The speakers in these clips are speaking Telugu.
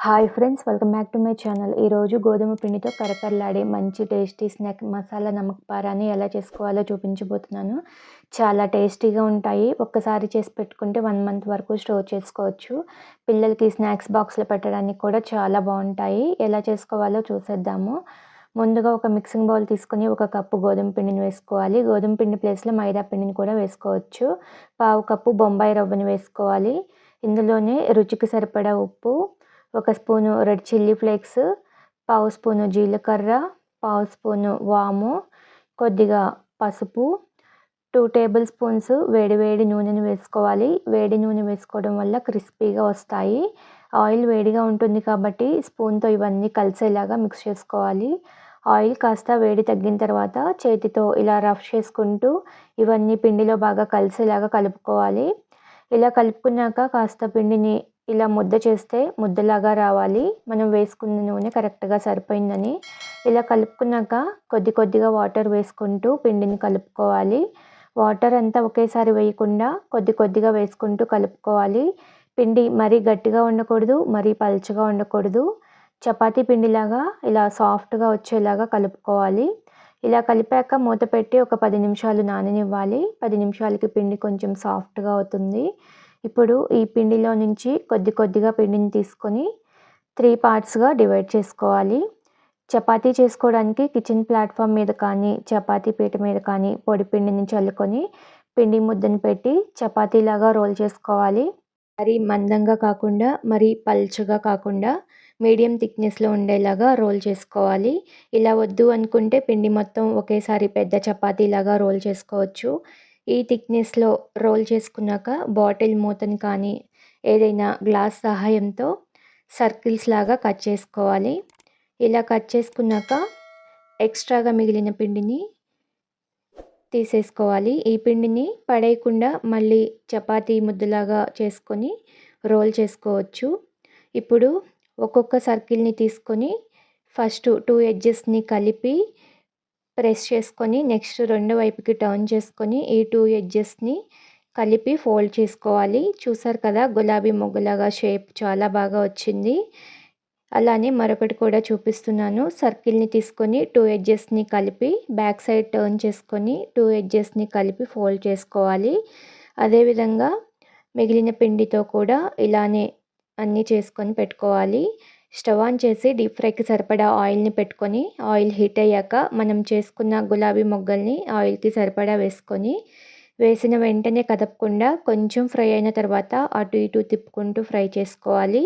Hi friends, welcome back to my channel. ఈరోజు గోధుమ పిండితో కరకరలాడే మంచి టేస్టీ స్నాక్ మసాలా నమక్ పారాని ఎలా చేసుకోవాలో చూపించబోతున్నాను. చాలా టేస్టీగా ఉంటాయి. ఒక్కసారి చేసి పెట్టుకుంటే 1 మంత్ వరకు స్టోర్ చేసుకోవచ్చు. పిల్లలకి స్నాక్స్ బాక్స్లో పెట్టడానికి కూడా చాలా బాగుంటాయి. ఎలా చేసుకోవాలో చూసేద్దాము. ముందుగా ఒక మిక్సింగ్ బౌల్ తీసుకొని 1 కప్పు గోధుమ పిండిని వేసుకోవాలి. గోధుమ పిండి ప్లేస్లో మైదా పిండిని కూడా వేసుకోవచ్చు. 1/2 కప్పు బొంబాయి రవ్వని వేసుకోవాలి. ఇందులోనే రుచికి సరిపడా ఉప్పు, 1 spoon red chilli flakes, 1/2 spoon జీలకర్ర, 1/2 స్పూను వాము, కొద్దిగా పసుపు, 2 టేబుల్ స్పూన్స్ వేడి నూనెని వేసుకోవాలి. వేడి నూనె వేసుకోవడం వల్ల క్రిస్పీగా వస్తాయి. ఆయిల్ వేడిగా ఉంటుంది కాబట్టి స్పూన్తో ఇవన్నీ కలిసేలాగా మిక్స్ చేసుకోవాలి. ఆయిల్ కాస్త వేడి తగ్గిన తర్వాత చేతితో ఇలా రఫ్ చేసుకుంటూ ఇవన్నీ పిండిలో బాగా కలిసేలాగా కలుపుకోవాలి. ఇలా కలుపుకున్నాక కాస్త పిండిని ఇలా ముద్ద చేస్తే ముద్దలాగా రావాలి. మనం వేసుకున్న నూనె కరెక్ట్గా సరిపోయిందని. ఇలా కలుపుకున్నాక కొద్దిగా వాటర్ వేసుకుంటూ పిండిని కలుపుకోవాలి. వాటర్ అంతా ఒకేసారి వేయకుండా కొద్దిగా వేసుకుంటూ కలుపుకోవాలి. పిండి మరీ గట్టిగా ఉండకూడదు, మరీ పలుచగా ఉండకూడదు. చపాతీ పిండిలాగా ఇలా సాఫ్ట్గా వచ్చేలాగా కలుపుకోవాలి. ఇలా కలిపాక మూత పెట్టి ఒక 10 నిమిషాలు నాననివ్వాలి. 10 నిమిషాలకి పిండి కొంచెం సాఫ్ట్గా అవుతుంది. ఇప్పుడు ఈ పిండిలో నుంచి కొద్దిగా పిండిని తీసుకొని 3 పార్ట్స్గా డివైడ్ చేసుకోవాలి. చపాతీ చేసుకోవడానికి కిచెన్ ప్లాట్ఫామ్ మీద కానీ, చపాతీ పీట మీద కానీ పొడి పిండిని చల్లుకొని పిండి ముద్దను పెట్టి చపాతీలాగా రోల్ చేసుకోవాలి. మరీ మందంగా కాకుండా, మరీ పల్చగా కాకుండా మీడియం థిక్నెస్లో ఉండేలాగా రోల్ చేసుకోవాలి. ఇలా వద్దు అనుకుంటే పిండి మొత్తం ఒకేసారి పెద్ద చపాతీలాగా రోల్ చేసుకోవచ్చు. ఈ థిక్నెస్లో రోల్ చేసుకున్నాక బాటిల్ మూతని కానీ ఏదైనా గ్లాస్ సహాయంతో సర్కిల్స్ లాగా కట్ చేసుకోవాలి. ఇలా కట్ చేసుకున్నాక ఎక్స్ట్రాగా మిగిలిన పిండిని తీసేసుకోవాలి. ఈ పిండిని పడేయకుండా మళ్ళీ చపాతీ ముద్దలాగా చేసుకొని రోల్ చేసుకోవచ్చు. ఇప్పుడు ఒక్కొక్క సర్కిల్ని తీసుకొని ఫస్ట్ 2 ఎడ్జెస్ని కలిపి ప్రెస్ చేసుకొని నెక్స్ట్ రెండో వైపుకి టర్న్ చేసుకొని ఈ 2 ఎడ్జెస్ని కలిపి ఫోల్డ్ చేసుకోవాలి. చూసారు కదా, గులాబీ మొగ్గలాగా షేప్ చాలా బాగా వచ్చింది. అలానే మరొకటి కూడా చూపిస్తున్నాను. సర్కిల్ని తీసుకొని 2 ఎడ్జెస్ని కలిపి బ్యాక్ సైడ్ టర్న్ చేసుకొని 2 ఎడ్జెస్ని కలిపి ఫోల్డ్ చేసుకోవాలి. అదేవిధంగా మిగిలిన పిండితో కూడా ఇలానే అన్నీ చేసుకొని పెట్టుకోవాలి. స్టవ్ ఆన్ చేసి డీప్ ఫ్రైకి సరిపడా ఆయిల్ని పెట్టుకొని ఆయిల్ హీట్ అయ్యాక మనం చేసుకున్న గులాబీ మొగ్గల్ని ఆయిల్కి సరిపడా వేసుకొని వేసిన వెంటనే కదపకుండా కొంచెం ఫ్రై అయిన తర్వాత అటు ఇటు తిప్పుకుంటూ ఫ్రై చేసుకోవాలి.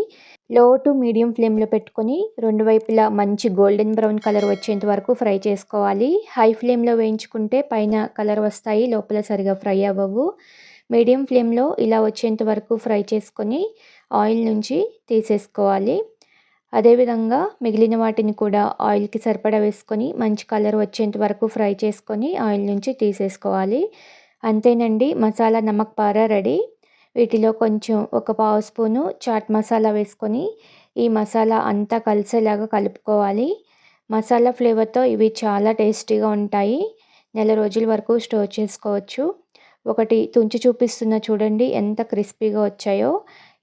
లో టు మీడియం ఫ్లేమ్లో పెట్టుకొని రెండు వైపులా మంచి గోల్డెన్ బ్రౌన్ కలర్ వచ్చేంత వరకు ఫ్రై చేసుకోవాలి. హై ఫ్లేమ్లో వేయించుకుంటే పైన కలర్ వస్తాయి, లోపల సరిగా ఫ్రై అవ్వవు. మీడియం ఫ్లేమ్లో ఇలా వచ్చేంత వరకు ఫ్రై చేసుకొని ఆయిల్ నుంచి తీసేసుకోవాలి. అదేవిధంగా మిగిలిన వాటిని కూడా ఆయిల్కి సరిపడా వేసుకొని మంచి కలర్ వచ్చేంత వరకు ఫ్రై చేసుకొని ఆయిల్ నుంచి తీసేసుకోవాలి. అంతేనండి, మసాలా నమక్ పారా రెడీ. వీటిలో కొంచెం 1/2 స్పూను చాట్ మసాలా వేసుకొని ఈ మసాలా అంతా కలిసేలాగా కలుపుకోవాలి. మసాలా ఫ్లేవర్తో ఇవి చాలా టేస్టీగా ఉంటాయి. నెల రోజుల వరకు స్టోర్ చేసుకోవచ్చు. ఒకటి తుంచి చూపిస్తున్నా చూడండి ఎంత క్రిస్పీగా వచ్చాయో.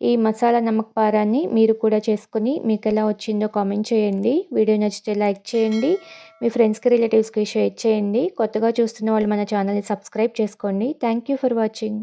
ఈ మసాలా నమక్ పారాన్ని మీరు కూడా చేసుకొని మీకు ఎలా వచ్చిందో కామెంట్ చేయండి. వీడియో నచ్చితే లైక్ చేయండి. మీ ఫ్రెండ్స్కి, రిలేటివ్స్కి షేర్ చేయండి. కొత్తగా చూస్తున్న వాళ్ళు మన ఛానల్ని సబ్స్క్రైబ్ చేసుకోండి. Thank you for watching.